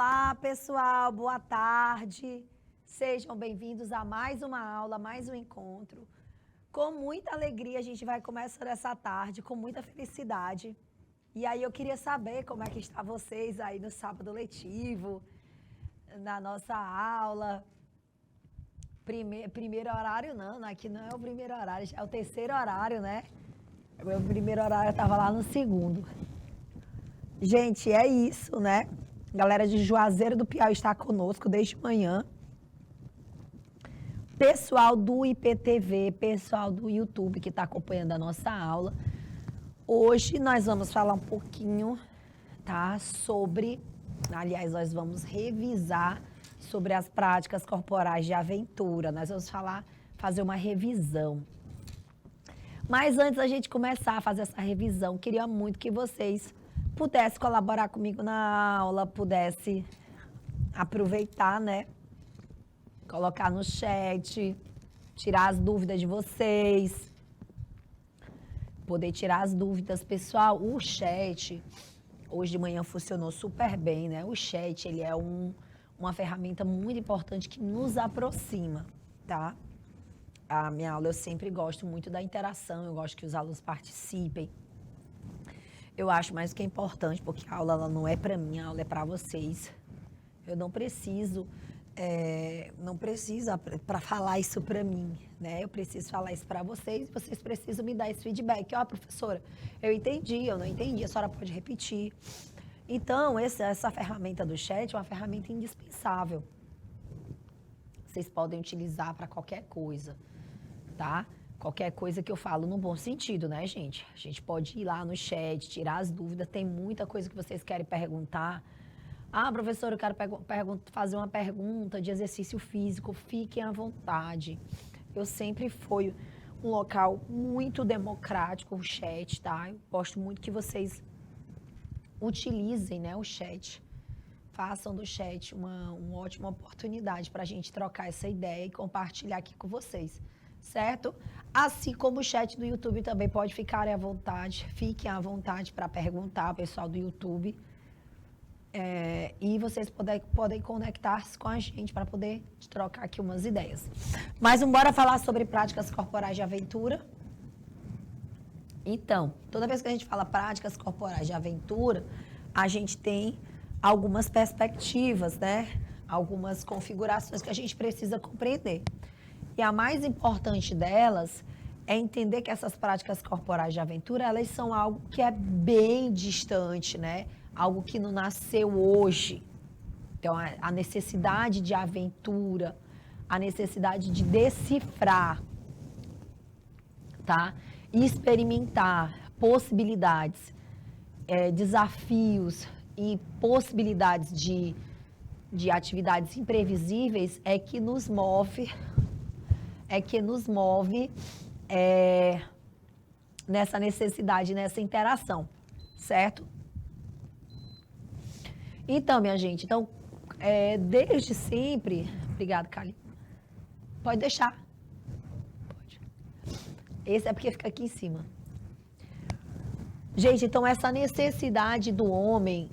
Olá, pessoal, boa tarde. Sejam bem-vindos a mais uma aula, mais um encontro. Com muita alegria, a gente vai começar essa tarde, com muita felicidade. E aí eu queria saber como é que está vocês aí no sábado letivo, na nossa aula. Primeiro horário não, aqui não é o primeiro horário, é o terceiro horário, né? O meu primeiro horário estava lá no segundo. Gente, é isso, né? Galera de Juazeiro do Piauí está conosco desde manhã. Pessoal do IPTV, pessoal do YouTube que está acompanhando a nossa aula. Hoje nós vamos falar um pouquinho, tá? Aliás, nós vamos revisar sobre as práticas corporais de aventura. Nós vamos fazer uma revisão. Mas antes da gente começar a fazer essa revisão, queria muito que vocês pudessem colaborar comigo na aula, pudesse aproveitar, né? Colocar no chat, tirar as dúvidas de vocês. Poder tirar as dúvidas, pessoal. O chat, hoje de manhã funcionou super bem, né? O chat, ele é uma ferramenta muito importante que nos aproxima, tá? A minha aula eu sempre gosto muito da interação, eu gosto que os alunos participem. Eu acho mais que é importante, porque a aula ela não é para mim, a aula é para vocês. Eu não preciso para falar isso para mim, né? Eu preciso falar isso para vocês e vocês precisam me dar esse feedback. Ó, professora, eu entendi, eu não entendi, a senhora pode repetir. Então, essa ferramenta do chat é uma ferramenta indispensável. Vocês podem utilizar para qualquer coisa, tá? Qualquer coisa que eu falo no bom sentido, né, gente? A gente pode ir lá no chat, tirar as dúvidas, tem muita coisa que vocês querem perguntar. Ah, professor, eu quero fazer uma pergunta de exercício físico, fiquem à vontade. Eu sempre fui um local muito democrático, o chat, tá? Eu gosto muito que vocês utilizem, né, o chat. Façam do chat uma ótima oportunidade para a gente trocar essa ideia e compartilhar aqui com vocês, certo? Assim como o chat do YouTube também pode ficar à vontade, fiquem à vontade para perguntar, pessoal do YouTube. E vocês podem conectar-se com a gente para poder trocar aqui umas ideias. Mas vamos embora falar sobre práticas corporais de aventura. Então, toda vez que a gente fala práticas corporais de aventura, a gente tem algumas perspectivas, né? Algumas configurações que a gente precisa compreender. E a mais importante delas é entender que essas práticas corporais de aventura, elas são algo que é bem distante, né? Algo que não nasceu hoje. Então, a necessidade de aventura, a necessidade de decifrar, tá? E experimentar possibilidades, desafios e possibilidades de atividades imprevisíveis é que nos move nessa necessidade, nessa interação, certo? Então, minha gente, desde sempre... Obrigada, Cali. Pode deixar. Pode. Esse é porque fica aqui em cima. Gente, então, essa necessidade do homem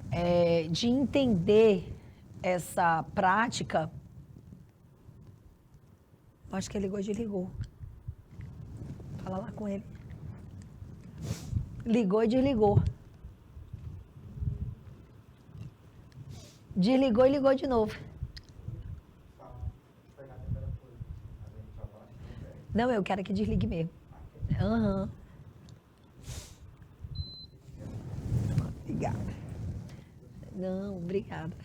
de entender essa prática... Acho que ele ligou e desligou. Fala lá com ele. Ligou e desligou. Desligou e ligou de novo. Não, eu quero que desligue mesmo. Aham. Obrigada. Não, obrigada.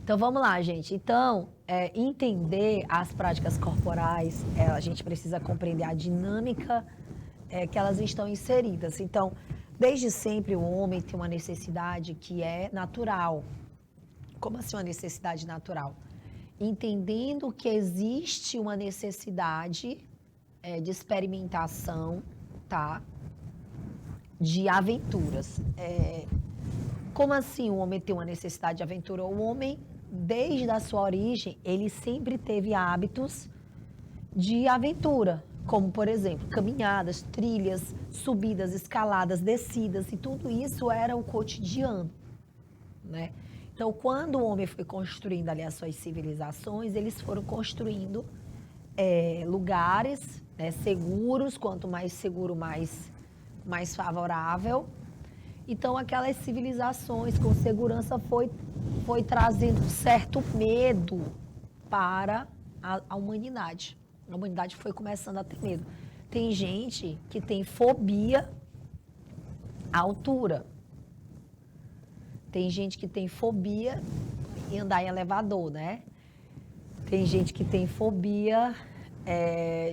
Então, vamos lá, gente. Então, entender as práticas corporais, a gente precisa compreender a dinâmica que elas estão inseridas. Então, desde sempre o homem tem uma necessidade que é natural. Como assim uma necessidade natural? Entendendo que existe uma necessidade de experimentação, tá? De aventuras. Como assim o homem tem uma necessidade de aventura? O homem, desde a sua origem, ele sempre teve hábitos de aventura, como, por exemplo, caminhadas, trilhas, subidas, escaladas, descidas, e tudo isso era o cotidiano, né? Então, quando o homem foi construindo ali as suas civilizações, eles foram construindo lugares, né, seguros, quanto mais seguro, mais favorável. Então, aquelas civilizações com segurança foi trazendo certo medo para a humanidade. A humanidade foi começando a ter medo. Tem gente que tem fobia à altura. Tem gente que tem fobia em andar em elevador, né? Tem gente que tem fobia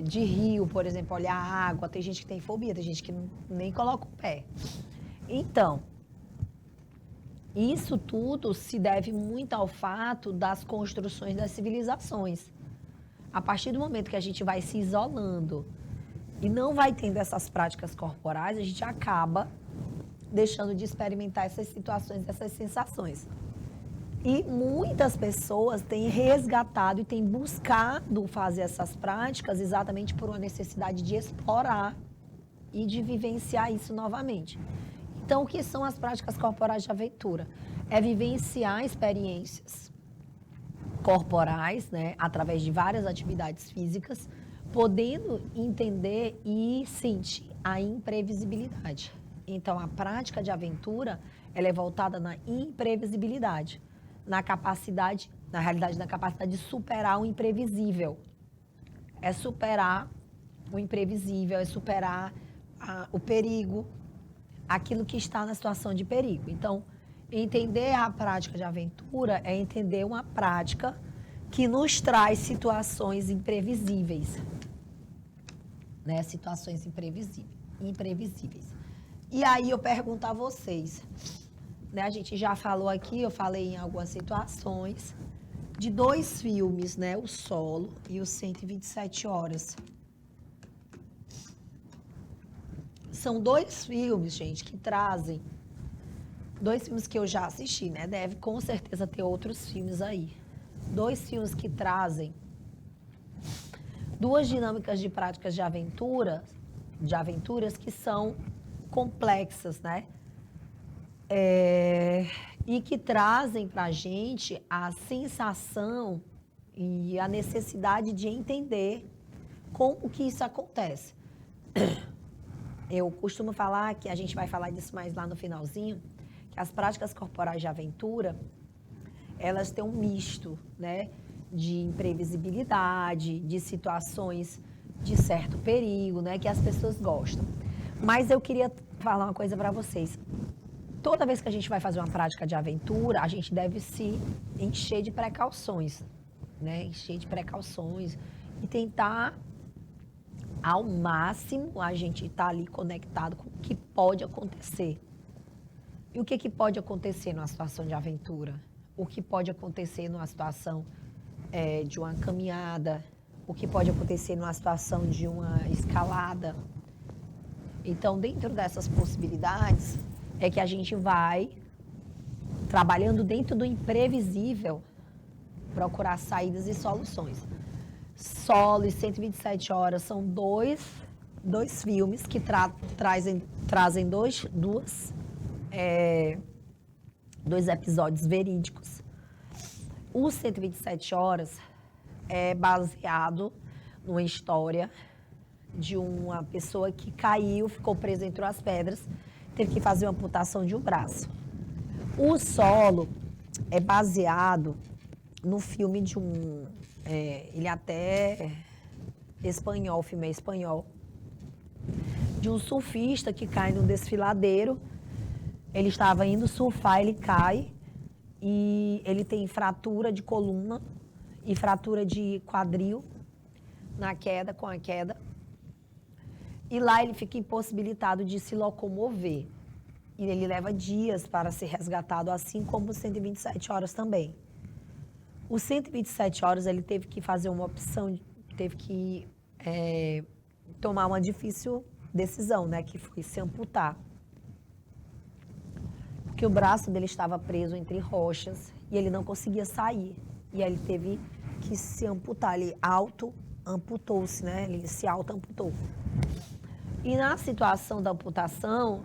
de rio, por exemplo, olhar a água. Tem gente que tem fobia, tem gente que nem coloca o pé. Então, isso tudo se deve muito ao fato das construções das civilizações. A partir do momento que a gente vai se isolando e não vai tendo essas práticas corporais, a gente acaba deixando de experimentar essas situações, essas sensações. E muitas pessoas têm resgatado e têm buscado fazer essas práticas exatamente por uma necessidade de explorar e de vivenciar isso novamente. Então, o que são as práticas corporais de aventura? É vivenciar experiências corporais, né, através de várias atividades físicas, podendo entender e sentir a imprevisibilidade. Então, a prática de aventura, ela é voltada na imprevisibilidade, na capacidade, na realidade, na capacidade de superar o imprevisível. É superar o imprevisível, é superar o perigo, aquilo que está na situação de perigo. Então, entender a prática de aventura é entender uma prática que nos traz situações imprevisíveis, né? Situações imprevisíveis. E aí eu pergunto a vocês, né? A gente já falou aqui, eu falei em algumas situações de 2 filmes, né? O Solo e o 127 Horas. São 2 filmes, gente, que trazem 2 filmes que eu já assisti, né? Deve com certeza ter outros filmes aí. 2 filmes que trazem 2 dinâmicas de práticas de aventuras que são complexas, né? E que trazem para a gente a sensação e a necessidade de entender como que isso acontece. Eu costumo falar, que a gente vai falar disso mais lá no finalzinho, que as práticas corporais de aventura, elas têm um misto, né, de imprevisibilidade, de situações de certo perigo, né, que as pessoas gostam. Mas eu queria falar uma coisa para vocês. Toda vez que a gente vai fazer uma prática de aventura, a gente deve se encher de precauções, né, encher de precauções e tentar ao máximo a gente estar ali conectado com o que pode acontecer. E o que pode acontecer numa situação de aventura? O que pode acontecer numa situação de uma caminhada? O que pode acontecer numa situação de uma escalada? Então, dentro dessas possibilidades, é que a gente vai, trabalhando dentro do imprevisível, procurar saídas e soluções. Solo e 127 Horas são dois filmes que trazem dois episódios verídicos. O 127 Horas é baseado numa história de uma pessoa que caiu, ficou presa entre as pedras, teve que fazer uma amputação de um braço. O Solo é baseado no filme de ele até espanhol, o filme é espanhol, de um surfista que cai num desfiladeiro. Ele estava indo surfar, ele cai e ele tem fratura de coluna e fratura de quadril com a queda. E lá ele fica impossibilitado de se locomover. E ele leva dias para ser resgatado, assim como o 127 Horas também. O 127 Horas, ele teve que fazer uma opção, teve que tomar uma difícil decisão, né? Que foi se amputar. Porque o braço dele estava preso entre rochas e ele não conseguia sair. E aí ele teve que se amputar, ele auto-amputou-se, né? Ele se auto-amputou. E na situação da amputação,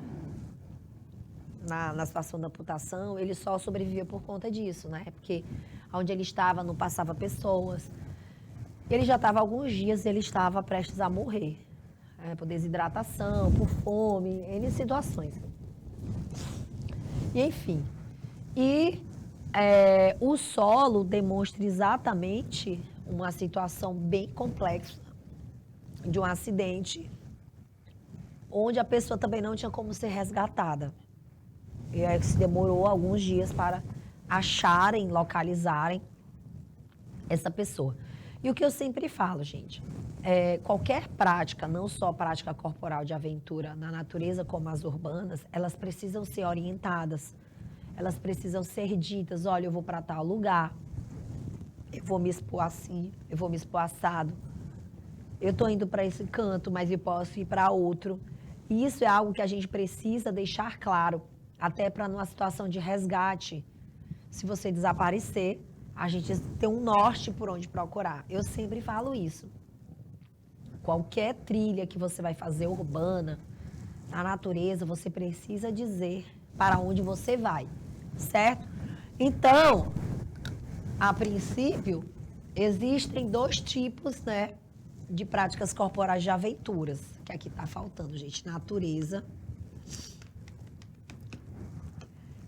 na situação da amputação, ele só sobrevivia por conta disso, né? Porque onde ele estava não passava pessoas. Ele já estava há alguns dias, ele estava prestes a morrer. Por desidratação, por fome, N situações. E enfim. E o solo demonstra exatamente uma situação bem complexa de um acidente, onde a pessoa também não tinha como ser resgatada. E aí se demorou alguns dias para acharem, localizarem essa pessoa. E o que eu sempre falo, gente, qualquer prática, não só prática corporal de aventura na natureza como as urbanas, elas precisam ser orientadas, elas precisam ser ditas, olha, eu vou para tal lugar, eu vou me expor assim, eu vou me expor assado, eu estou indo para esse canto, mas eu posso ir para outro. E isso é algo que a gente precisa deixar claro, até para numa situação de resgate, se você desaparecer, a gente tem um norte por onde procurar. Eu sempre falo isso. Qualquer trilha que você vai fazer urbana, na natureza, você precisa dizer para onde você vai, certo? Então, a princípio, existem 2 tipos, né, de práticas corporais de aventuras, que aqui está faltando, gente, natureza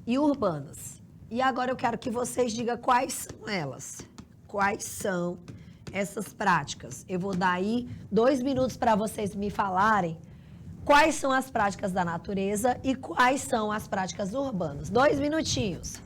e urbanas. E agora eu quero que vocês digam quais são elas. Quais são essas práticas? Eu vou dar aí 2 minutos para vocês me falarem quais são as práticas da natureza e quais são as práticas urbanas. 2 minutinhos.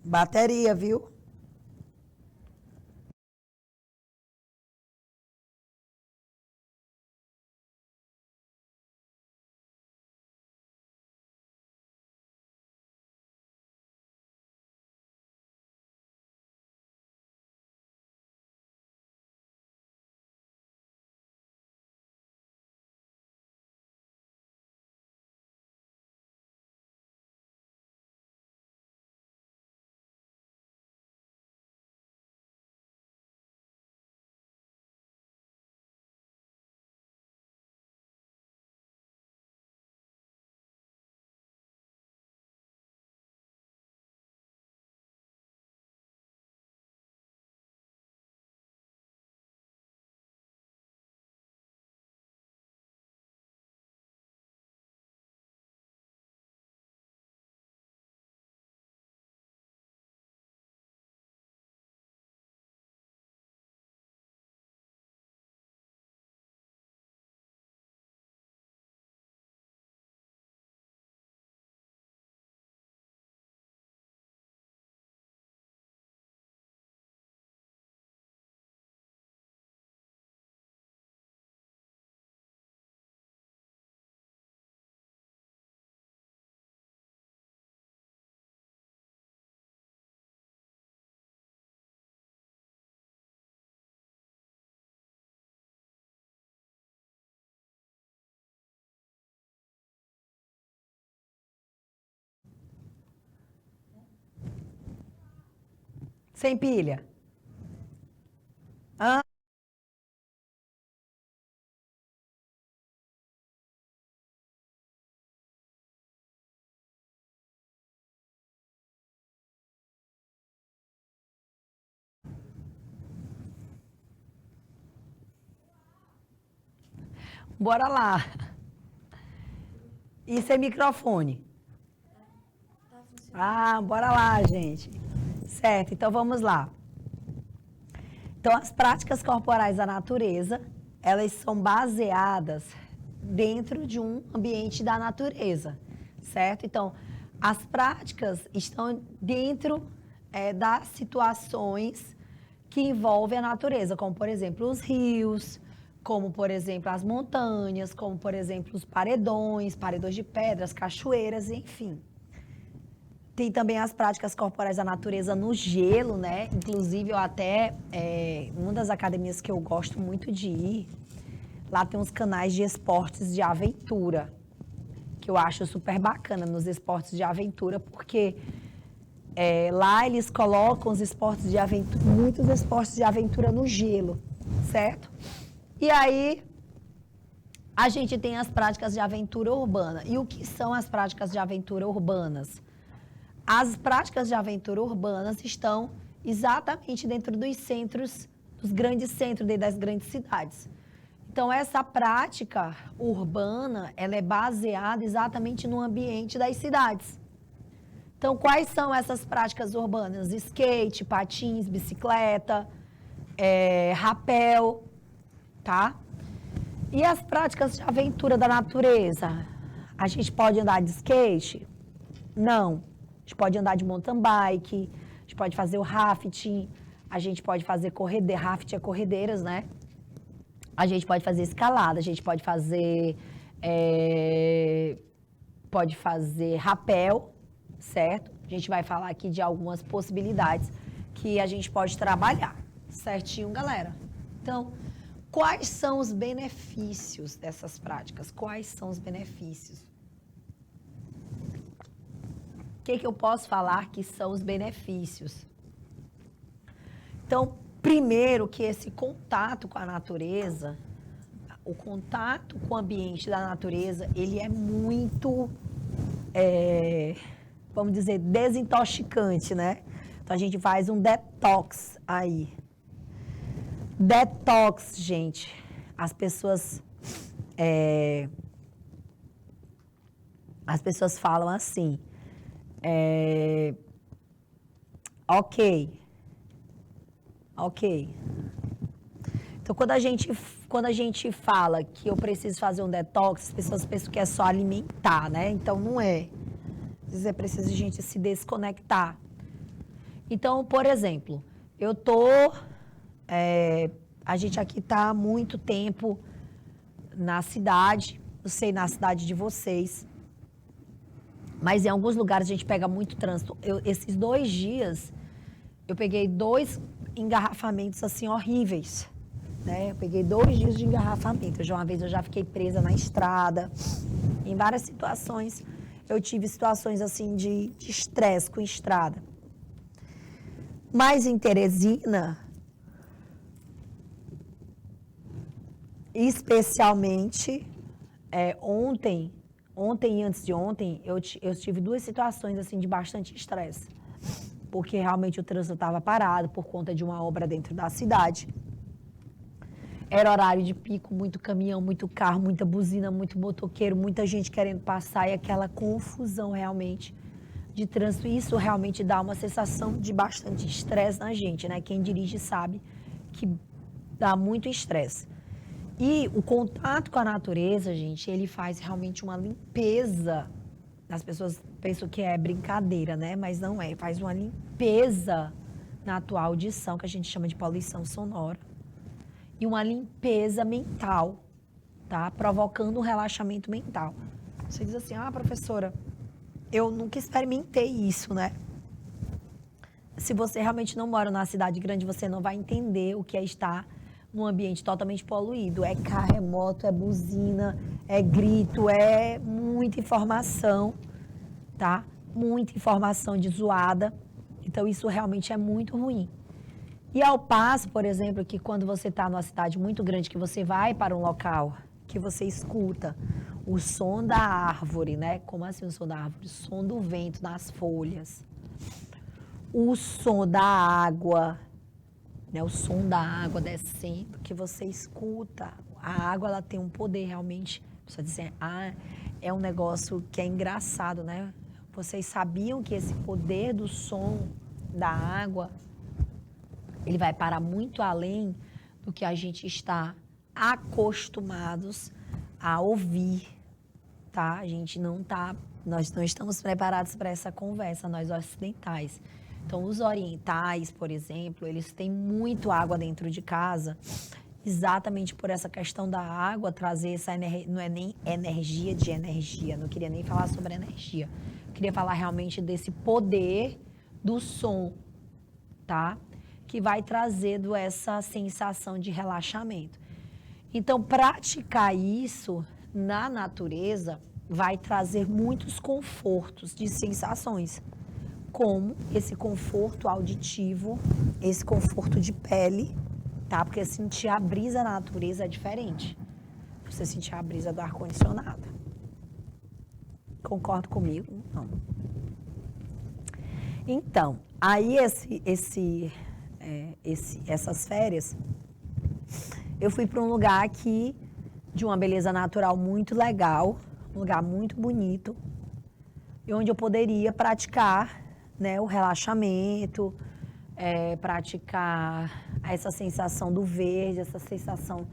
Bateria, viu? Sem pilha? Hã? Bora lá. Isso é microfone. Ah, bora lá, gente. Certo, então vamos lá. Então, as práticas corporais da natureza, elas são baseadas dentro de um ambiente da natureza, certo? Então, as práticas estão dentro das situações que envolvem a natureza, como, por exemplo, os rios, como, por exemplo, as montanhas, como, por exemplo, os paredões de pedras, cachoeiras, enfim. Tem também as práticas corporais da natureza no gelo, né? Inclusive, eu até, uma das academias que eu gosto muito de ir, lá tem uns canais de esportes de aventura, que eu acho super bacana nos esportes de aventura, porque lá eles colocam os esportes de aventura, muitos esportes de aventura no gelo, certo? E aí, a gente tem as práticas de aventura urbana. E o que são as práticas de aventura urbanas? As práticas de aventura urbanas estão exatamente dentro dos centros, dos grandes centros, dentro das grandes cidades. Então, essa prática urbana, ela é baseada exatamente no ambiente das cidades. Então, quais são essas práticas urbanas? Skate, patins, bicicleta, rapel, tá? E as práticas de aventura da natureza? A gente pode andar de skate? Não. A gente pode andar de mountain bike, a gente pode fazer o rafting, a gente pode fazer corrida, rafting é corredeiras, né? A gente pode fazer escalada, a gente pode fazer rapel, certo? A gente vai falar aqui de algumas possibilidades que a gente pode trabalhar, certinho, galera? Então, quais são os benefícios dessas práticas? Quais são os benefícios? O que eu posso falar que são os benefícios? Então, primeiro que esse contato com a natureza, o contato com o ambiente da natureza, ele é muito, vamos dizer, desintoxicante, né? Então, a gente faz um detox aí. Detox, gente. As pessoas falam assim, ok. Então, quando a gente fala que eu preciso fazer um detox, as pessoas pensam que é só alimentar, né? Então, não é. Às vezes é preciso a gente se desconectar. Então, por exemplo, a gente aqui está há muito tempo na cidade, eu sei, na cidade de vocês, mas em alguns lugares a gente pega muito trânsito. Esses 2 dias, eu peguei 2 engarrafamentos assim horríveis, né? Eu peguei 2 dias de engarrafamento. Uma vez eu já fiquei presa na estrada. Em várias situações, eu tive situações assim de estresse com estrada. Mas em Teresina, especialmente, ontem e antes de ontem, eu tive 2 situações assim de bastante estresse. Porque realmente o trânsito estava parado por conta de uma obra dentro da cidade. Era horário de pico, muito caminhão, muito carro, muita buzina, muito motoqueiro, muita gente querendo passar e aquela confusão realmente de trânsito. Isso realmente dá uma sensação de bastante estresse na gente, né? Quem dirige sabe que dá muito estresse. E o contato com a natureza, gente, ele faz realmente uma limpeza. As pessoas pensam que é brincadeira, né? Mas não é. Faz uma limpeza na tua audição, que a gente chama de poluição sonora. E uma limpeza mental, tá? Provocando um relaxamento mental. Você diz assim, professora, eu nunca experimentei isso, né? Se você realmente não mora numa cidade grande, você não vai entender o que é estar num ambiente totalmente poluído. É carro, é moto, é buzina, é grito, é muita informação, tá? Muita informação de zoada. Então, isso realmente é muito ruim. E ao passo, por exemplo, que quando você está numa cidade muito grande, que você vai para um local, que você escuta o som da árvore, né? Como assim o som da árvore? O som do vento nas folhas. O som da água, né? O som da água descendo, que você escuta. A água, ela tem um poder realmente. Só dizer, é um negócio que é engraçado, né? Vocês sabiam que esse poder do som da água, ele vai para muito além do que a gente está acostumados a ouvir, tá? Nós não estamos preparados para essa conversa, nós ocidentais. Então, os orientais, por exemplo, eles têm muito água dentro de casa, exatamente por essa questão da água trazer essa energia, não é nem energia de energia, não queria nem falar sobre energia, queria falar realmente desse poder do som, tá? Que vai trazendo essa sensação de relaxamento. Então, praticar isso na natureza vai trazer muitos confortos de sensações, como esse conforto auditivo, esse conforto de pele, tá? Porque sentir a brisa na natureza é diferente. Você sentir a brisa do ar-condicionado. Concorda comigo? Não. Então, aí essas férias, eu fui para um lugar aqui de uma beleza natural muito legal, um lugar muito bonito, e onde eu poderia praticar, né, o relaxamento, praticar essa sensação do verde, essa sensação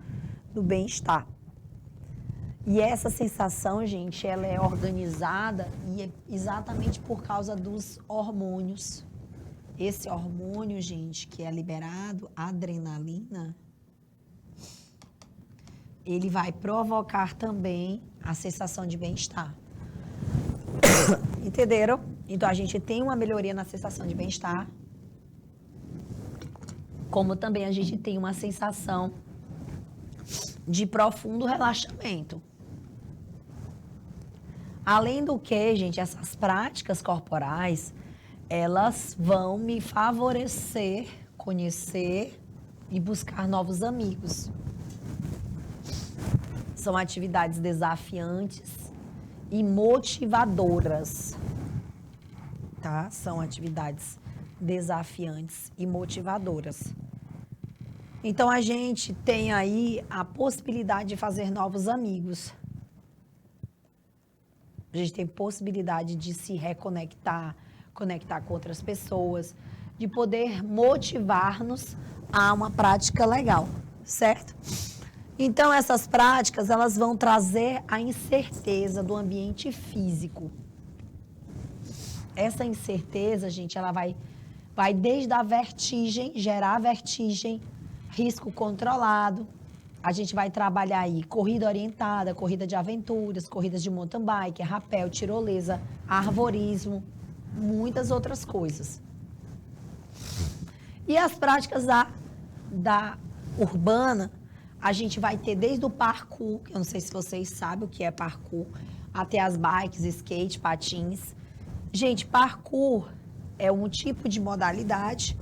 do bem-estar. E essa sensação, gente, ela é organizada e é exatamente por causa dos hormônios. Esse hormônio, gente, que é liberado, a adrenalina, ele vai provocar também a sensação de bem-estar. Entenderam? Então, a gente tem uma melhoria na sensação de bem-estar, como também a gente tem uma sensação de profundo relaxamento. Além do que, gente, essas práticas corporais, elas vão me favorecer, conhecer e buscar novos amigos. São atividades desafiantes e motivadoras, tá? São atividades desafiantes e motivadoras. Então, a gente tem aí a possibilidade de fazer novos amigos. A gente tem possibilidade de se reconectar, conectar com outras pessoas, de poder motivar-nos a uma prática legal, certo? Então, essas práticas, elas vão trazer a incerteza do ambiente físico. Essa incerteza, gente, ela vai desde a vertigem, gerar vertigem, risco controlado. A gente vai trabalhar aí corrida orientada, corrida de aventuras, corridas de mountain bike, rapel, tirolesa, arvorismo, muitas outras coisas. E as práticas da urbana, a gente vai ter desde o parkour, que eu não sei se vocês sabem o que é parkour, até as bikes, skate, patins. Gente, parkour é um tipo de modalidade,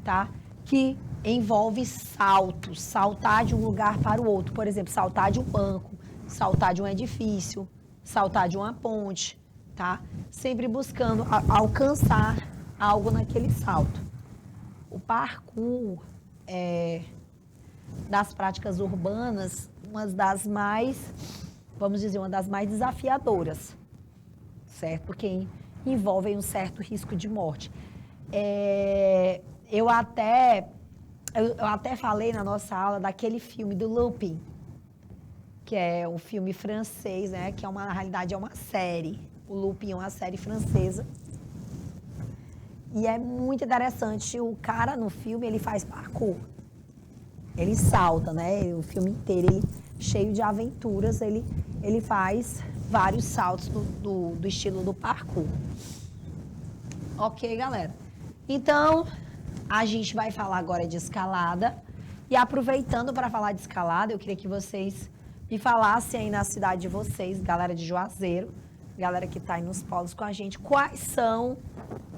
tá? Que envolve saltos, saltar de um lugar para o outro. Por exemplo, saltar de um banco, saltar de um edifício, saltar de uma ponte, tá? Sempre buscando alcançar algo naquele salto. O parkour é das práticas urbanas, uma das mais, vamos dizer, uma das mais desafiadoras, certo? Porque envolvem um certo risco de morte. Eu até falei na nossa aula daquele filme do Lupin, que é um filme francês, né? Que na realidade é uma série. O Lupin é uma série francesa. E é muito interessante. O cara no filme, ele faz parkour. Ele salta, né? O filme inteiro, ele cheio de aventuras, ele faz vários saltos do estilo do parkour. Ok, galera? Então, a gente vai falar agora de escalada. E aproveitando para falar de escalada, eu queria que vocês me falassem aí na cidade de vocês, galera de Juazeiro, galera que está aí nos polos com a gente, quais são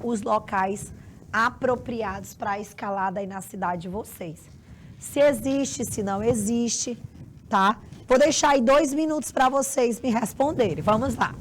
os locais apropriados para a escalada aí na cidade de vocês. Se existe, se não existe, tá? Vou deixar aí 2 minutos para vocês me responderem. Vamos lá.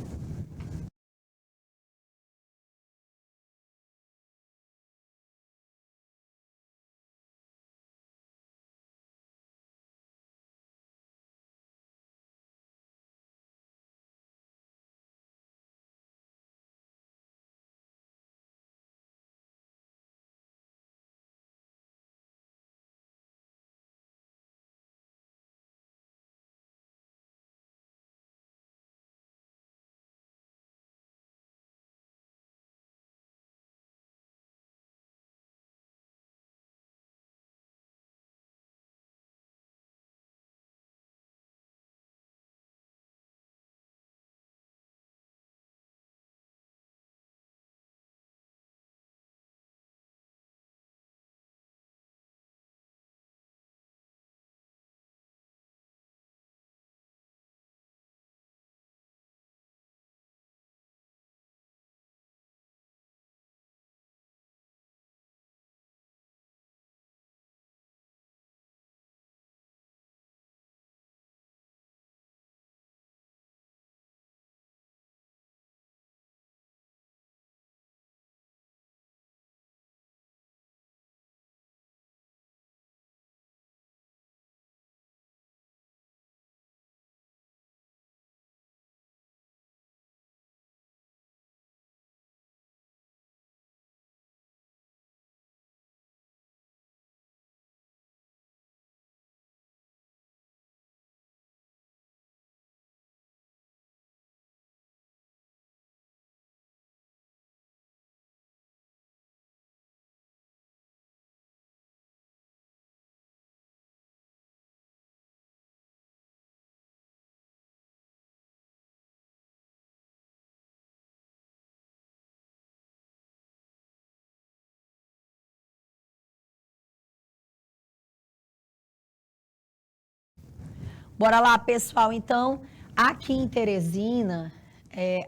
Bora lá, pessoal. Então, aqui em Teresina,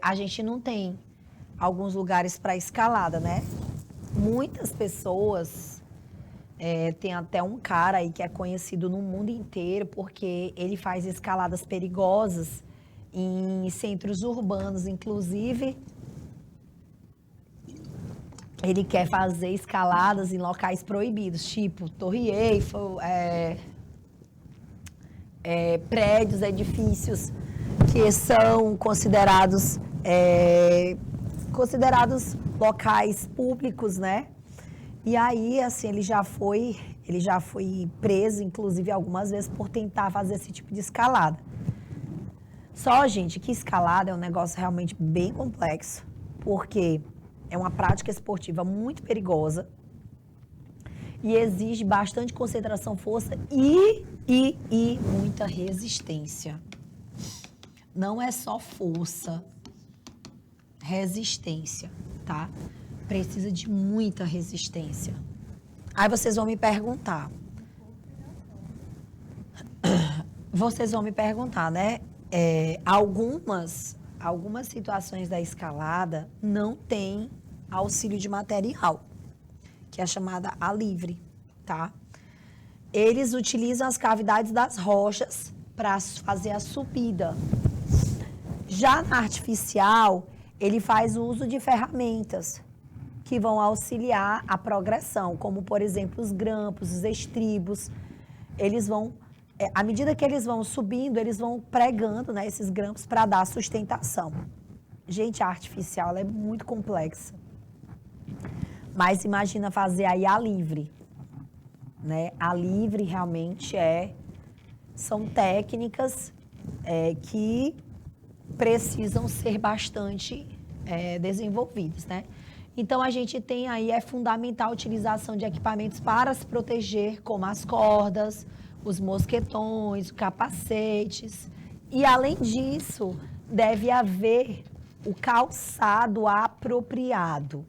a gente não tem alguns lugares para escalada, né? Muitas pessoas, tem até um cara aí que é conhecido no mundo inteiro porque ele faz escaladas perigosas em centros urbanos, inclusive. Ele quer fazer escaladas em locais proibidos, tipo Torre Eiffel, prédios, edifícios que são considerados locais públicos, né? E aí, assim, ele já foi preso, inclusive, algumas vezes por tentar fazer esse tipo de escalada. Só, gente, que escalada é um negócio realmente bem complexo, porque é uma prática esportiva muito perigosa e exige bastante concentração, força e muita resistência. Não é só força, resistência, tá? Precisa de muita resistência. Aí vocês vão me perguntar. Né? Algumas situações da escalada não tem auxílio de material, que é chamada a livre, tá? Eles utilizam as cavidades das rochas para fazer a subida. Já na artificial, ele faz uso de ferramentas que vão auxiliar a progressão, como, por exemplo, os grampos, os estribos. Eles vão, à medida que eles vão subindo, eles vão pregando, né, esses grampos para dar sustentação. Gente, a artificial ela é muito complexa. Mas imagina fazer aí a livre, né? A livre realmente são técnicas que precisam ser bastante desenvolvidas, né? Então, a gente tem aí, é fundamental a utilização de equipamentos para se proteger, como as cordas, os mosquetões, capacetes. E, além disso, deve haver o calçado apropriado.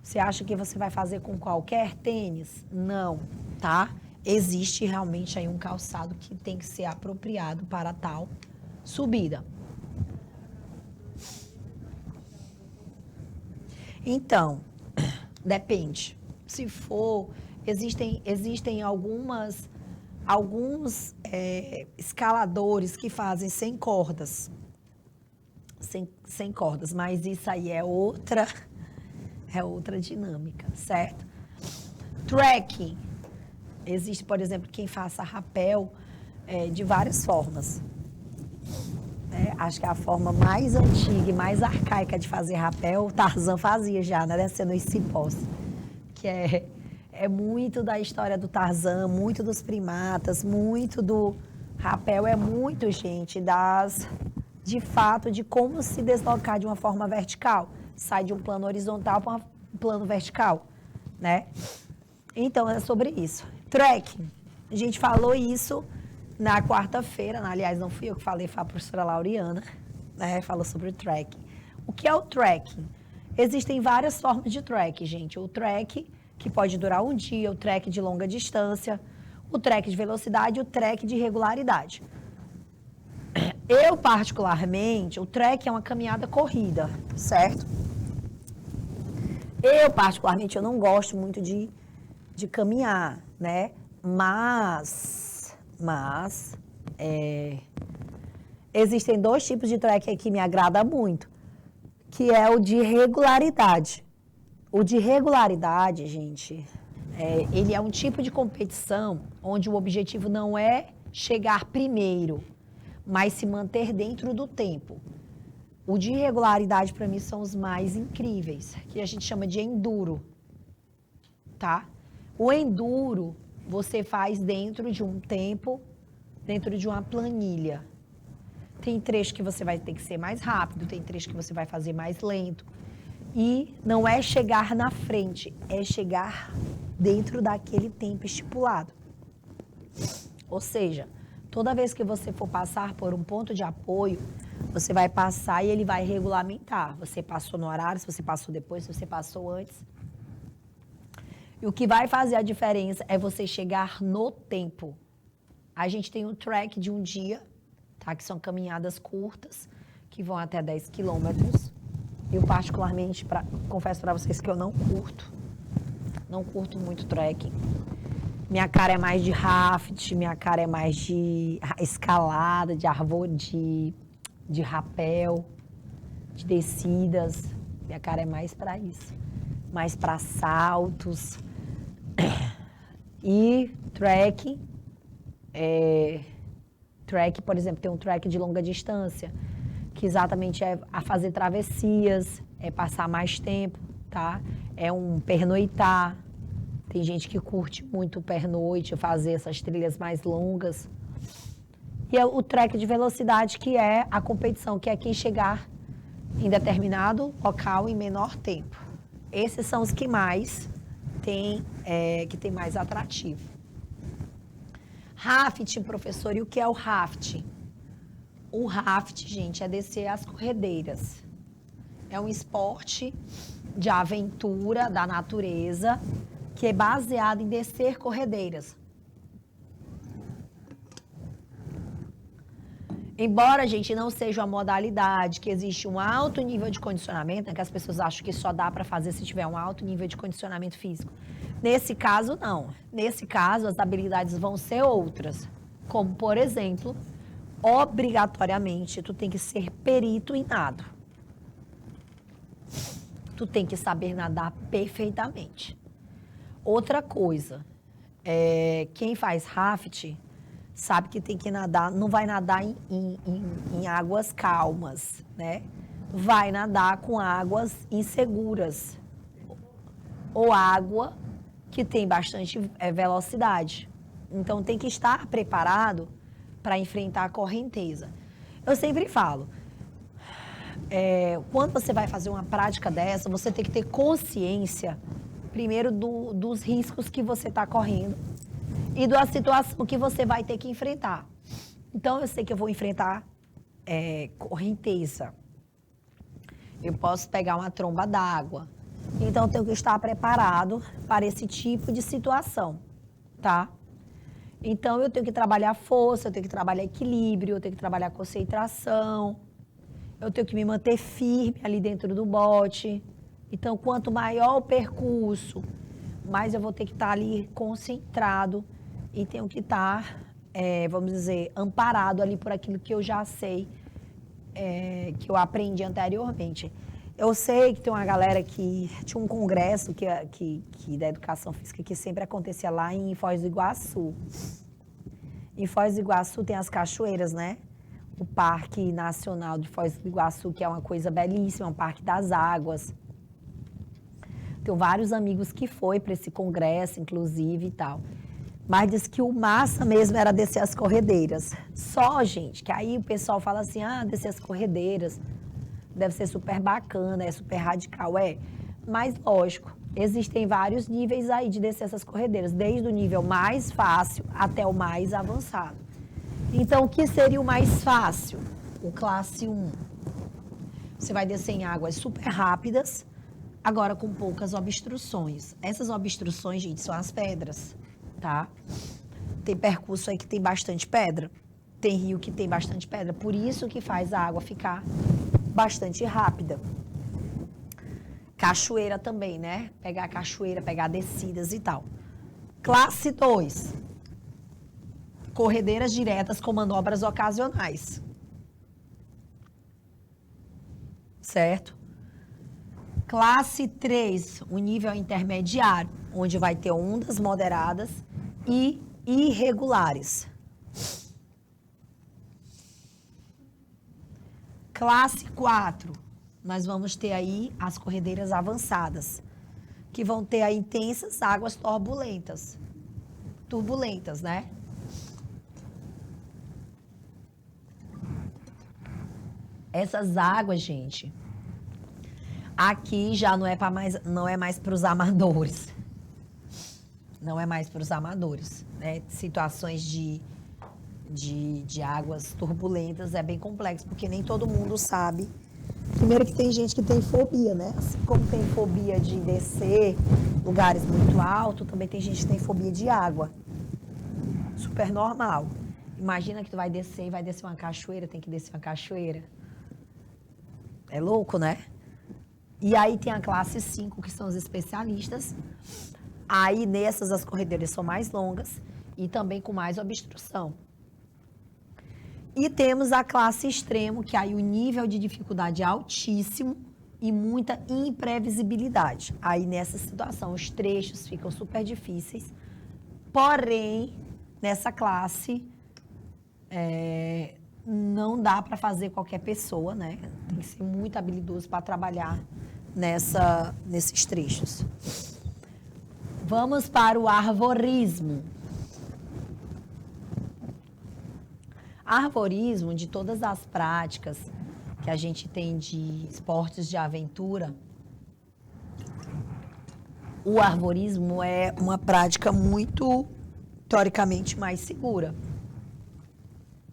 Você acha que você vai fazer com qualquer tênis? Não, tá? Existe realmente aí um calçado que tem que ser apropriado para tal subida. Então, Depende. Se for, existem alguns escaladores que fazem sem cordas. Sem cordas, mas isso aí é outra dinâmica, certo? Trekking. Existe, por exemplo, quem faça rapel de várias formas. Acho que a forma mais antiga e mais arcaica de fazer rapel, o Tarzan fazia já, né? Descendo os cipós. Que é muito da história do Tarzan, muito dos primatas, muito do rapel, é muito, gente, de fato, de como se deslocar de uma forma vertical. Sai de um plano horizontal para um plano vertical, né? Então, é sobre isso. Trekking. A gente falou isso na quarta-feira, aliás, não fui eu que falei, foi a professora Lauriana, né? Falou sobre o trekking. O que é o trekking? Existem várias formas de trek, gente. O trek, que pode durar um dia, o trek de longa distância, o trek de velocidade e o trek de regularidade. Eu, particularmente, o trek é uma caminhada corrida, certo? Eu, particularmente, eu não gosto muito de caminhar, né? Mas existem dois tipos de trek que me agrada muito, que é o de regularidade. O de regularidade, gente, ele é um tipo de competição onde o objetivo não é chegar primeiro, mas se manter dentro do tempo. O de regularidade, para mim, são os mais incríveis, que a gente chama de enduro, tá? O enduro, você faz dentro de um tempo, dentro de uma planilha. Tem trecho que você vai ter que ser mais rápido, tem trecho que você vai fazer mais lento. E não é chegar na frente, é chegar dentro daquele tempo estipulado. Ou seja, toda vez que você for passar por um ponto de apoio, você vai passar e ele vai regulamentar. Você passou no horário, se você passou depois, se você passou antes. E o que vai fazer a diferença é você chegar no tempo. A gente tem um track de um dia, tá? Que são caminhadas curtas, que vão até 10 quilômetros. Eu, particularmente, confesso para vocês que eu não curto muito trekking. Minha cara é mais de raft, minha cara é mais de escalada, de árvore, de rapel, de descidas. Minha cara é mais para isso. Mais para saltos. E trekking, por exemplo, tem um trek de longa distância, que exatamente é a fazer travessias, é passar mais tempo, tá? É um pernoitar. Tem gente que curte muito o pernoite, fazer essas trilhas mais longas. E é o trek de velocidade, que é a competição, que é quem chegar em determinado local em menor tempo. Esses são os que mais que tem mais atrativo. Rafting, professor, e o que é o rafting? O rafting, gente, é descer as corredeiras. É um esporte de aventura da natureza que é baseado em descer corredeiras. Embora, gente, não seja uma modalidade que existe um alto nível de condicionamento, né, que as pessoas acham que só dá para fazer se tiver um alto nível de condicionamento físico. Nesse caso, não. Nesse caso, as habilidades vão ser outras. Como, por exemplo, obrigatoriamente, tu tem que ser perito em nado. Tu tem que saber nadar perfeitamente. Outra coisa, quem faz raft sabe que tem que nadar, não vai nadar em águas calmas, né? Vai nadar com águas inseguras ou água que tem bastante velocidade. Então, tem que estar preparado para enfrentar a correnteza. Eu sempre falo, quando você vai fazer uma prática dessa, você tem que ter consciência, primeiro, dos riscos que você está correndo e da situação que você vai ter que enfrentar. Então, eu sei que eu vou enfrentar correnteza. Eu posso pegar uma tromba d'água. Então, eu tenho que estar preparado para esse tipo de situação, tá? Então, eu tenho que trabalhar força, eu tenho que trabalhar equilíbrio, eu tenho que trabalhar concentração, eu tenho que me manter firme ali dentro do bote. Então, quanto maior o percurso, mais eu vou ter que estar ali concentrado e tenho que estar, vamos dizer, amparado ali por aquilo que eu já sei, que eu aprendi anteriormente. Eu sei que tem uma galera que tinha um congresso que da educação física que sempre acontecia lá em Foz do Iguaçu. Em Foz do Iguaçu tem as cachoeiras, né? O Parque Nacional de Foz do Iguaçu, que é uma coisa belíssima, um parque das águas. Tenho vários amigos que foi para esse congresso, inclusive, e tal. Mas diz que o massa mesmo era descer as corredeiras. Só, gente, que aí o pessoal fala assim, descer as corredeiras deve ser super bacana, é super radical, Mas, lógico, existem vários níveis aí de descer essas corredeiras, desde o nível mais fácil até o mais avançado. Então, o que seria o mais fácil? O classe 1. Você vai descer em águas super rápidas, agora com poucas obstruções. Essas obstruções, gente, são as pedras, tá? Tem percurso aí que tem bastante pedra, tem rio que tem bastante pedra, por isso que faz a água ficar bastante rápida. Cachoeira também, né? Pegar cachoeira, pegar descidas e tal. Classe 2. Corredeiras diretas com manobras ocasionais. Certo? Classe 3, o nível intermediário, onde vai ter ondas moderadas e irregulares. Classe 4, nós vamos ter aí as corredeiras avançadas, que vão ter aí intensas águas turbulentas. Turbulentas, né? Essas águas, gente, aqui já não é mais para os amadores. Não é mais para os amadores, né? Situações de águas turbulentas é bem complexo, porque nem todo mundo sabe. Primeiro que tem gente que tem fobia, né? Assim como tem fobia de descer lugares muito altos, também tem gente que tem fobia de água. Super normal. Imagina que tu vai descer e vai descer uma cachoeira, tem que descer uma cachoeira. É louco, né? E aí tem a classe 5, que são os especialistas. Aí nessas as corredeiras são mais longas e também com mais obstrução. E temos a classe extremo, que aí o nível de dificuldade é altíssimo e muita imprevisibilidade. Aí nessa situação os trechos ficam super difíceis. Porém, nessa classe não dá para fazer qualquer pessoa, né? Tem que ser muito habilidoso para trabalhar nesses trechos. Vamos para o arvorismo. Arvorismo, de todas as práticas que a gente tem de esportes de aventura, o arvorismo é uma prática muito, teoricamente, mais segura.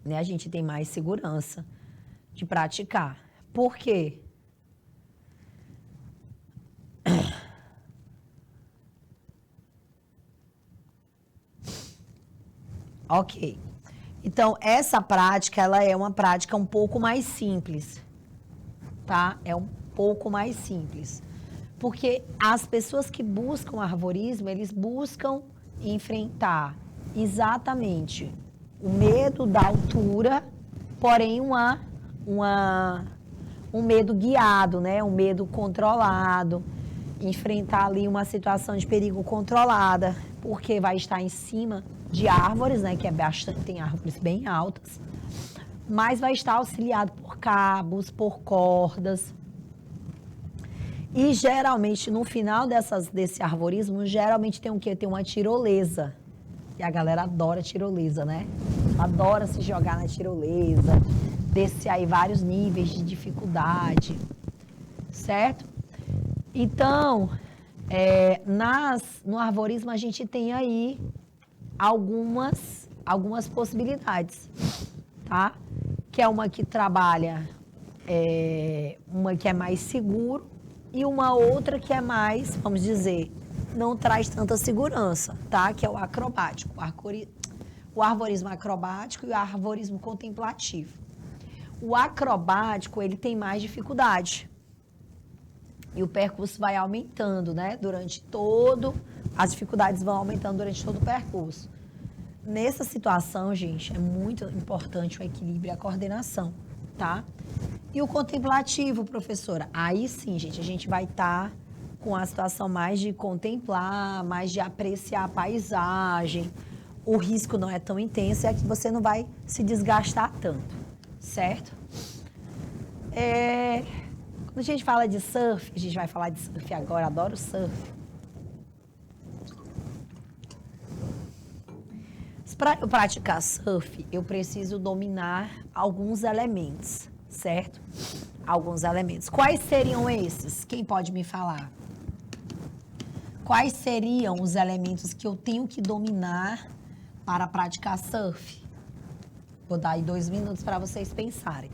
Né? A gente tem mais segurança de praticar. Por quê? Ok. Então, essa prática, ela é uma prática um pouco mais simples, tá? É um pouco mais simples. Porque as pessoas que buscam arvorismo, eles buscam enfrentar exatamente o medo da altura, porém um medo guiado, né? Um medo controlado, enfrentar ali uma situação de perigo controlada, porque vai estar em cima de árvores, né, que é bastante, tem árvores bem altas, mas vai estar auxiliado por cabos, por cordas. E geralmente, no final desse arvorismo, geralmente tem o quê? Tem uma tirolesa. E a galera adora tirolesa, né? Adora se jogar na tirolesa, descer aí vários níveis de dificuldade, certo? Então, no arvorismo a gente tem aí algumas possibilidades, tá? Que é uma que trabalha, uma que é mais seguro e uma outra que é mais, vamos dizer, não traz tanta segurança, tá? Que é o acrobático, o arvorismo acrobático e o arvorismo contemplativo. O acrobático, ele tem mais dificuldade. E o percurso vai aumentando, né? As dificuldades vão aumentando durante todo o percurso. Nessa situação, gente, é muito importante o equilíbrio e a coordenação, tá? E o contemplativo, professora? Aí sim, gente, a gente vai estar com a situação mais de contemplar, mais de apreciar a paisagem. O risco não é tão intenso, é que você não vai se desgastar tanto, certo? Quando a gente fala de surf, a gente vai falar de surf agora, adoro surf. Para eu praticar surf, eu preciso dominar alguns elementos, certo? Alguns elementos. Quais seriam esses? Quem pode me falar? Quais seriam os elementos que eu tenho que dominar para praticar surf? Vou dar aí 2 minutos para vocês pensarem.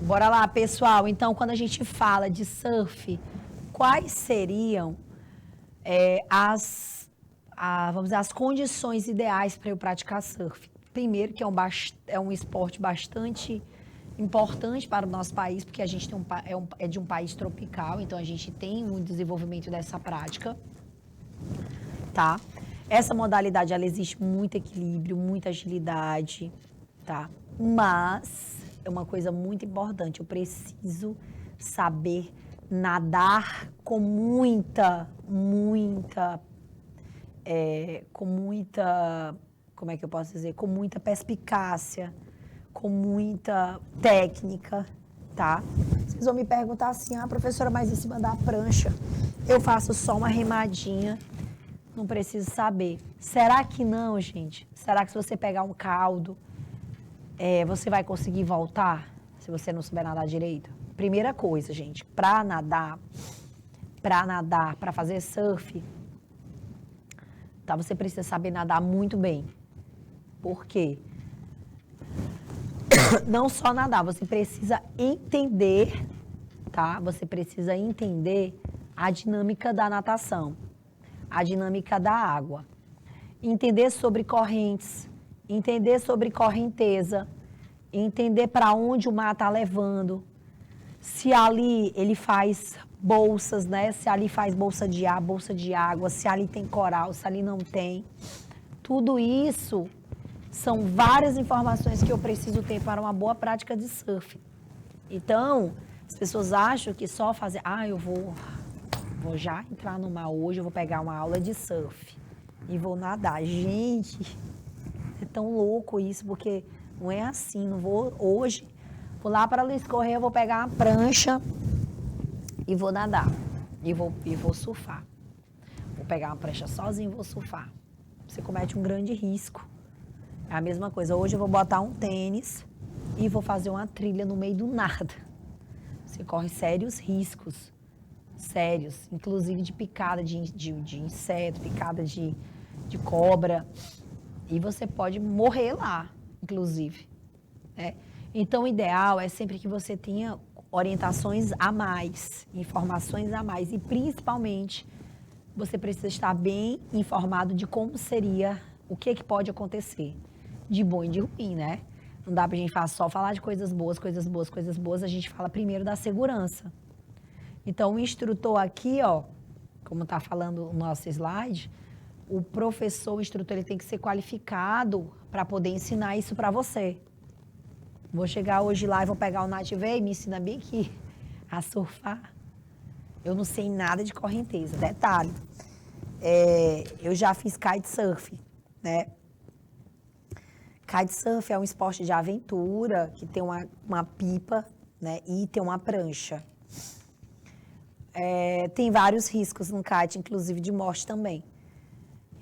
Bora lá, pessoal. Então, quando a gente fala de surf, quais seriam vamos dizer, as condições ideais para eu praticar surf? Primeiro, que é um esporte bastante importante para o nosso país, porque a gente tem é de um país tropical, então a gente tem um desenvolvimento dessa prática, tá? Essa modalidade, ela existe muito equilíbrio, muita agilidade, tá? Mas é uma coisa muito importante, eu preciso saber nadar com como é que eu posso dizer? Com muita perspicácia, com muita técnica, tá? Vocês vão me perguntar assim, professora, mas em cima da prancha eu faço só uma remadinha, não preciso saber. Será que não, gente? Será que se você pegar um caldo, você vai conseguir voltar, se você não souber nadar direito? Primeira coisa, gente, para nadar, para fazer surf, tá? Você precisa saber nadar muito bem. Por quê? Não só nadar, você precisa entender, tá? Você precisa entender a dinâmica da natação, a dinâmica da água, entender sobre correntes, entender sobre correnteza, entender para onde o mar está levando, se ali ele faz bolsas, né? Se ali faz bolsa de ar, bolsa de água, se ali tem coral, se ali não tem. Tudo isso são várias informações que eu preciso ter para uma boa prática de surf. Então, as pessoas acham que só fazer, eu vou já entrar no mar hoje, eu vou pegar uma aula de surf e vou nadar. Gente, É tão louco isso, porque não é assim, não vou hoje, vou lá para Luiz Correia, vou pegar uma prancha e vou nadar, e vou surfar. Vou pegar uma prancha sozinho e vou surfar. Você comete um grande risco. É a mesma coisa, hoje eu vou botar um tênis e vou fazer uma trilha no meio do nada. Você corre sérios riscos, sérios, inclusive de picada de inseto, picada de cobra. E você pode morrer lá, inclusive. Né? Então, o ideal é sempre que você tenha orientações a mais, informações a mais. E, principalmente, você precisa estar bem informado de como seria, o que pode acontecer, de bom e de ruim, né? Não dá pra gente só falar de coisas boas, coisas boas, coisas boas. A gente fala primeiro da segurança. Então, o instrutor aqui, ó, como está falando o nosso slide, o professor, o instrutor, ele tem que ser qualificado para poder ensinar isso para você. Vou chegar hoje lá e vou pegar o Nativei e me ensina bem aqui a surfar. Eu não sei nada de correnteza. Detalhe, eu já fiz kitesurf, né? Kitesurf é um esporte de aventura que tem uma pipa, né? E tem uma prancha. Tem vários riscos no kite, inclusive de morte também.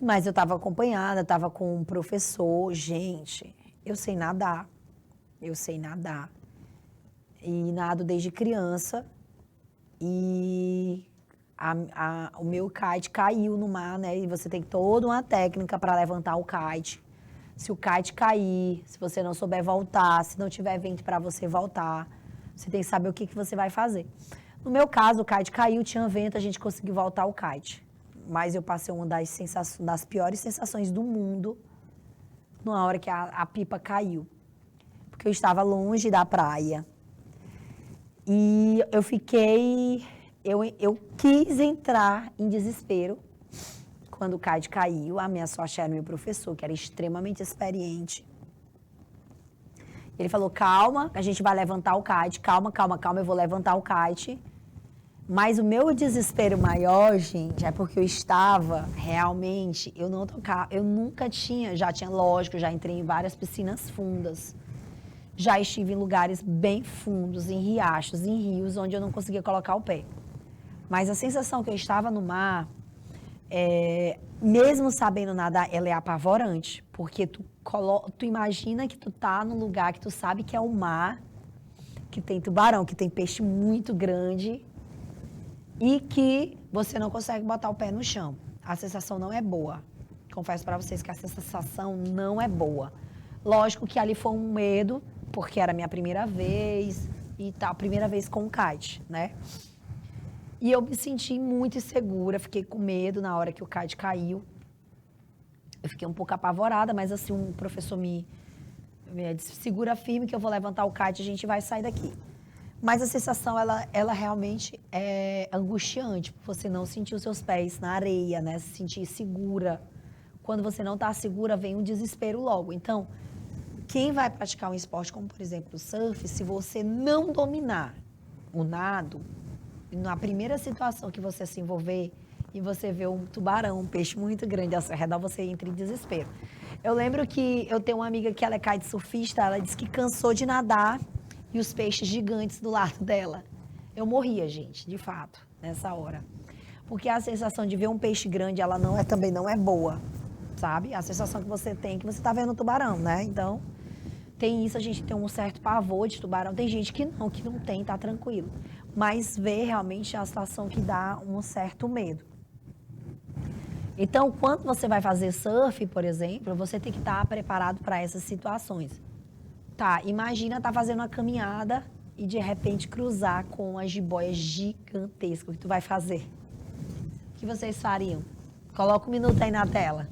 Mas eu estava acompanhada, estava com um professor. Gente, eu sei nadar. Eu sei nadar. E nado desde criança. E o meu kite caiu no mar, né? E você tem toda uma técnica para levantar o kite. Se o kite cair, se você não souber voltar, se não tiver vento para você voltar, você tem que saber o que você vai fazer. No meu caso, o kite caiu, tinha vento, a gente conseguiu voltar o kite. Mas eu passei uma das piores sensações do mundo na hora que a pipa caiu. Porque eu estava longe da praia. E eu fiquei... Eu quis entrar em desespero quando o kite caiu. A minha sorte era meu professor, que era extremamente experiente. Ele falou, calma, a gente vai levantar o kite. Calma, calma, calma, eu vou levantar o kite. Mas o meu desespero maior, gente, é porque eu estava realmente, eu nunca tinha, lógico, já entrei em várias piscinas fundas. Já estive em lugares bem fundos, em riachos, em rios, onde eu não conseguia colocar o pé. Mas a sensação que eu estava no mar, mesmo sabendo nadar, ela é apavorante. Porque tu imagina que tu tá num lugar que tu sabe que é o mar, que tem tubarão, que tem peixe muito grande, e que você não consegue botar o pé no chão. A sensação não é boa. Confesso para vocês que a sensação não é boa. Lógico que ali foi um medo, porque era a minha primeira vez e tal, primeira vez com o kite, né? E eu me senti muito insegura, fiquei com medo na hora que o kite caiu. Eu fiquei um pouco apavorada, mas assim, um professor me disse, segura firme que eu vou levantar o kite e a gente vai sair daqui. Mas a sensação, ela realmente é angustiante, você não sentir os seus pés na areia, né? Se sentir segura. Quando você não está segura, vem um desespero logo. Então, quem vai praticar um esporte como, por exemplo, o surf, se você não dominar o nado, na primeira situação que você se envolver e você vê um tubarão, um peixe muito grande ao seu redor, você entra em desespero. Eu lembro que eu tenho uma amiga que ela é kitesurfista, ela disse que cansou de nadar e os peixes gigantes do lado dela. Eu morria, gente, de fato, nessa hora. Porque a sensação de ver um peixe grande, ela também não é boa, sabe? A sensação que você tem é que você está vendo um tubarão, né? Então, tem isso, a gente tem um certo pavor de tubarão. Tem gente que não tem, tá tranquilo. Mas ver realmente a situação que dá um certo medo. Então, quando você vai fazer surf, por exemplo, você tem que estar preparado para essas situações. Tá, imagina tá fazendo uma caminhada e de repente cruzar com uma jiboia gigantesca. O que tu vai fazer? O que vocês fariam? Coloca um minuto aí na tela.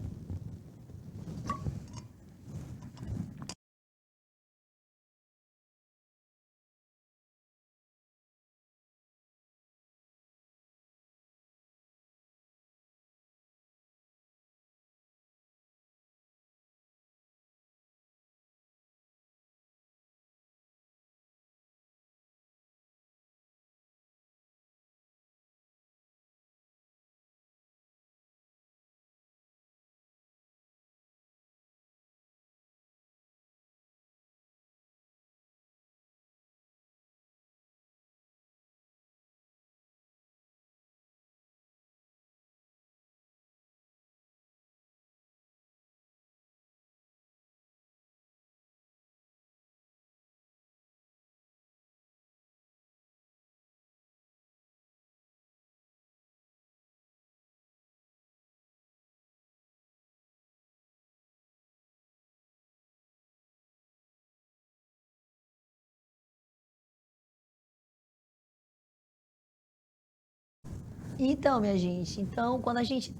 Então, minha gente, então, quando a gente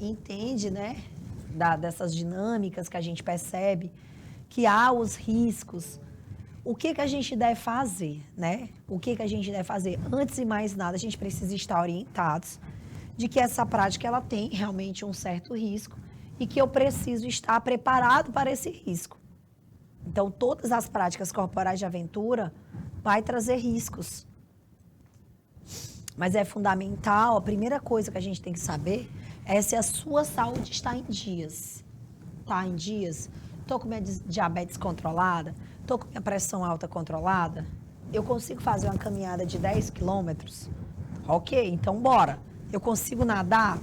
entende, né, dessas dinâmicas que a gente percebe, que há os riscos, o que que a gente deve fazer, né? O que que a gente deve fazer? Antes de mais nada, a gente precisa estar orientados de que essa prática, ela tem realmente um certo risco e que eu preciso estar preparado para esse risco. Então, todas as práticas corporais de aventura vai trazer riscos. Mas é fundamental, a primeira coisa que a gente tem que saber é se a sua saúde está em dias. Está em dias? Estou com minha diabetes controlada? Estou com minha pressão alta controlada? Eu consigo fazer uma caminhada de 10 quilômetros? Ok, então bora. Eu consigo nadar?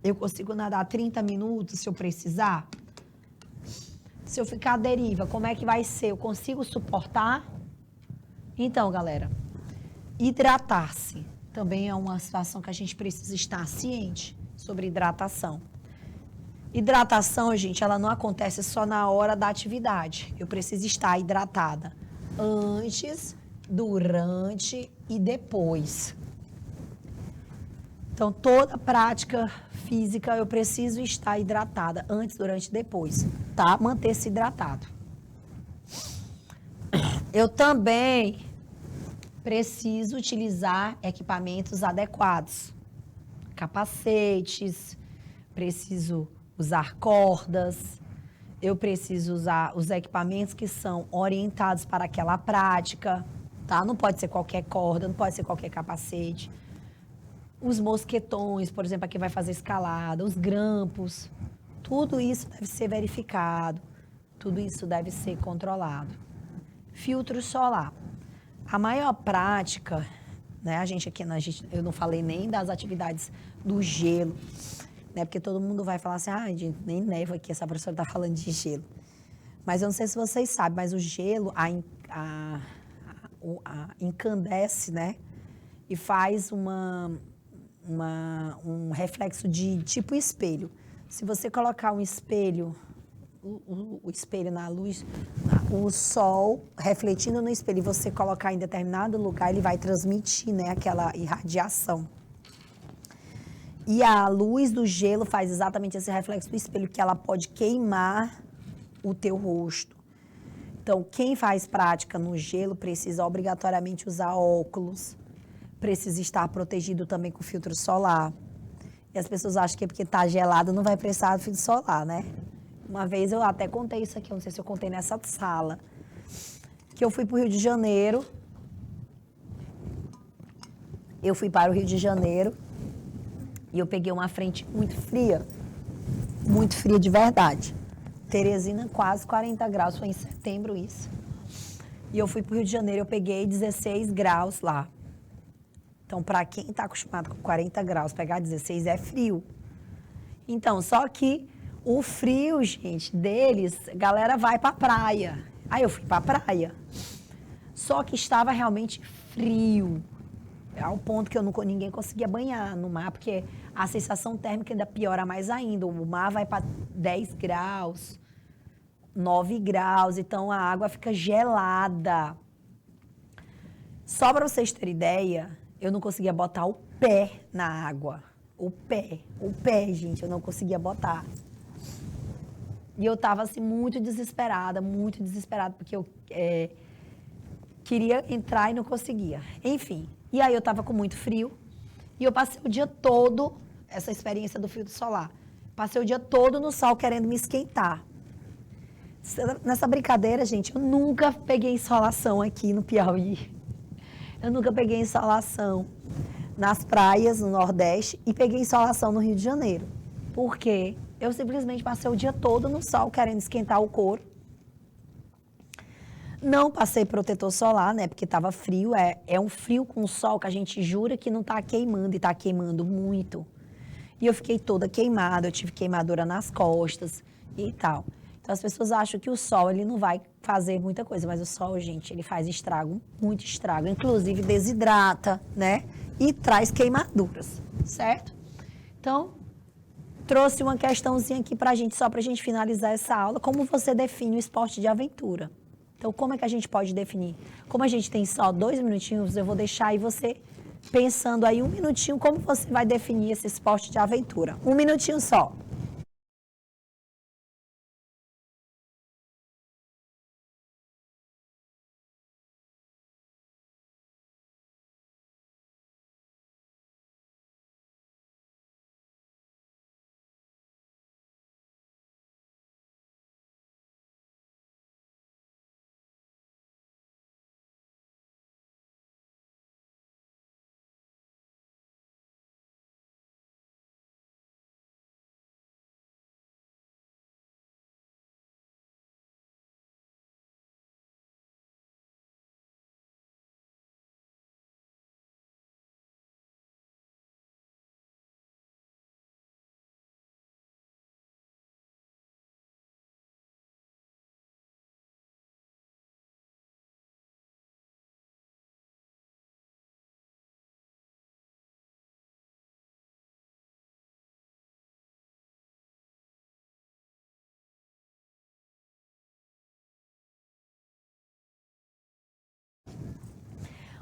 Eu consigo nadar 30 minutos se eu precisar? Se eu ficar à deriva, como é que vai ser? Eu consigo suportar? Então, galera, hidratar-se também é uma situação que a gente precisa estar ciente sobre hidratação. Hidratação, gente, ela não acontece só na hora da atividade. Eu preciso estar hidratada antes, durante e depois. Então, toda prática física eu preciso estar hidratada antes, durante e depois, tá? Manter-se hidratado. Eu também preciso utilizar equipamentos adequados. Capacetes, preciso usar cordas, eu preciso usar os equipamentos que são orientados para aquela prática, tá? Não pode ser qualquer corda, não pode ser qualquer capacete. Os mosquetões, por exemplo, para quem vai fazer escalada, os grampos, tudo isso deve ser verificado, tudo isso deve ser controlado. Filtro solar. A maior prática, né, eu não falei nem das atividades do gelo, né, porque todo mundo vai falar assim, gente, nem neva aqui, essa professora está falando de gelo. Mas eu não sei se vocês sabem, mas o gelo incandesce, né, e faz um reflexo de tipo espelho. Se você colocar um espelho, o espelho na luz, o sol refletindo no espelho e você colocar em determinado lugar, ele vai transmitir, né, aquela irradiação. E a luz do gelo faz exatamente esse reflexo do espelho, que ela pode queimar o teu rosto. Então, quem faz prática no gelo precisa obrigatoriamente usar óculos, precisa estar protegido também com filtro solar. E as pessoas acham que porque está gelado não vai precisar de filtro solar, né? Uma vez eu até contei isso aqui, eu não sei se eu contei nessa sala, que eu fui para o Rio de Janeiro. Eu fui para o Rio de Janeiro e eu peguei uma frente muito fria de verdade. Teresina, quase 40 graus, foi em setembro isso. E eu fui para o Rio de Janeiro, eu peguei 16 graus lá. Então, para quem está acostumado com 40 graus, pegar 16 é frio. Então, só que o frio, gente, deles, a galera vai para a praia. Aí eu fui para a praia. Só que estava realmente frio. Ao ponto que ninguém conseguia banhar no mar, porque a sensação térmica ainda piora mais ainda. O mar vai para 10 graus, 9 graus, então a água fica gelada. Só para vocês terem ideia, eu não conseguia botar o pé na água. O pé, gente, eu não conseguia botar. E eu estava assim, muito desesperada, porque eu queria entrar e não conseguia. Enfim, e aí eu estava com muito frio e eu passei o dia todo, essa experiência do filtro solar, passei o dia todo no sol querendo me esquentar. Nessa brincadeira, gente, eu nunca peguei insolação aqui no Piauí. Eu nunca peguei insolação nas praias no Nordeste e peguei insolação no Rio de Janeiro. Por quê? Eu simplesmente passei o dia todo no sol querendo esquentar o couro. Não passei protetor solar, né? Porque estava frio. É um frio com sol que a gente jura que não está queimando e está queimando muito. E eu fiquei toda queimada, eu tive queimadura nas costas e tal. Então as pessoas acham que o sol ele não vai fazer muita coisa, mas o sol, gente, ele faz estrago, muito estrago. Inclusive desidrata, né? E traz queimaduras, certo? Então, trouxe uma questãozinha aqui pra gente, só pra gente finalizar essa aula. Como você define o esporte de aventura? Então, como é que a gente pode definir? Como a gente tem só 2 minutinhos, eu vou deixar aí você pensando aí um minutinho como você vai definir esse esporte de aventura. Um minutinho só.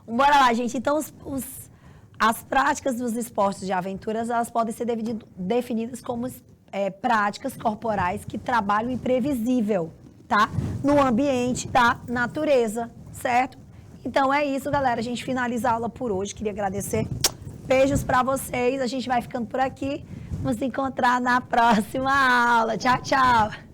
Bora lá, gente. Então, as práticas dos esportes de aventuras, elas podem ser definidas como práticas corporais que trabalham imprevisível, tá? No ambiente da natureza, certo? Então, é isso, galera. A gente finaliza a aula por hoje. Queria agradecer. Beijos pra vocês. A gente vai ficando por aqui. Vamos se encontrar na próxima aula. Tchau, tchau.